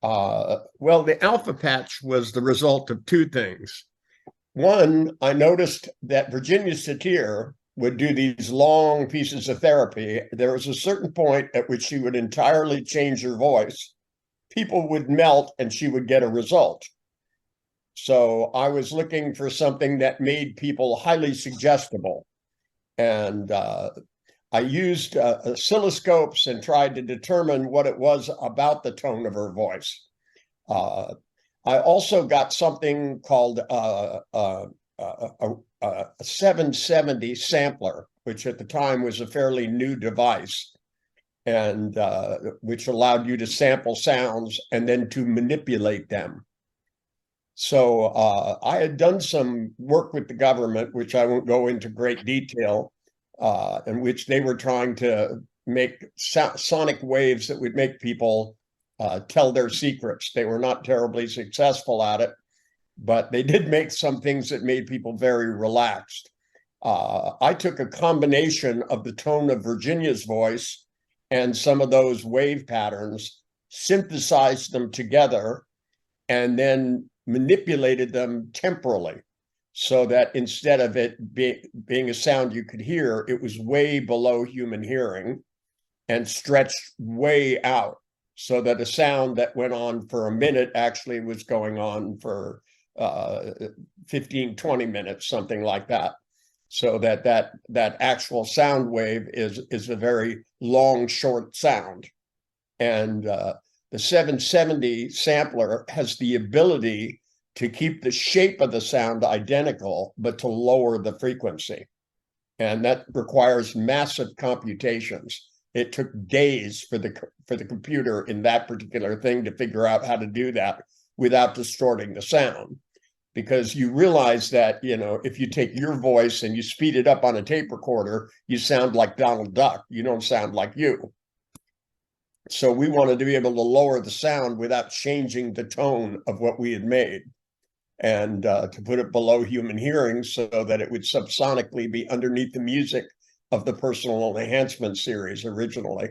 Well, the alpha patch was the result of two things. One, I noticed that Virginia Satir would do these long pieces of therapy. There was a certain point at which she would entirely change her voice. People would melt and she would get a result. So I was looking for something that made people highly suggestible. And I used oscilloscopes and tried to determine what it was about the tone of her voice. I also got something called a 770 sampler, which at the time was a fairly new device, and which allowed you to sample sounds and then to manipulate them. So I had done some work with the government, which I won't go into great detail, in which they were trying to make sonic waves that would make people tell their secrets. They were not terribly successful at it, but they did make some things that made people very relaxed. I took a combination of the tone of Virginia's voice and some of those wave patterns, synthesized them together, and then manipulated them temporally so that instead of it being a sound you could hear, it was way below human hearing and stretched way out, so that a sound that went on for a minute actually was going on for 15, 20 minutes, something like that. So that actual sound wave is a very long, short sound. And the 770 sampler has the ability to keep the shape of the sound identical, but to lower the frequency. And that requires massive computations. It took days for the computer in that particular thing to figure out how to do that without distorting the sound. Because you realize that, you know, if you take your voice and you speed it up on a tape recorder, you sound like Donald Duck. You don't sound like you. So we wanted to be able to lower the sound without changing the tone of what we had made, and to put it below human hearing so that it would subsonically be underneath the music of the Personal Enhancement series originally.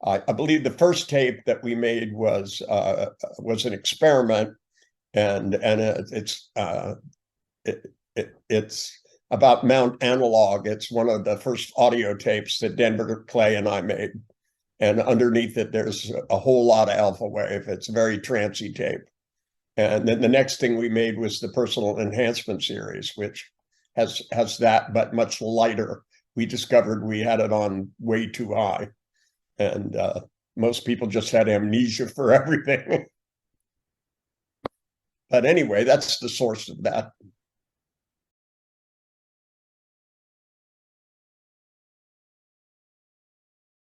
I believe the first tape that we made was an experiment, and it's about Mount Analog. It's one of the first audio tapes that Denver Clay and I made. And underneath it, there's a whole lot of alpha wave. It's a very trancy tape. And then the next thing we made was the Personal Enhancement series, which has that, but much lighter. We discovered we had it on way too high. And most people just had amnesia for everything. But anyway, that's the source of that.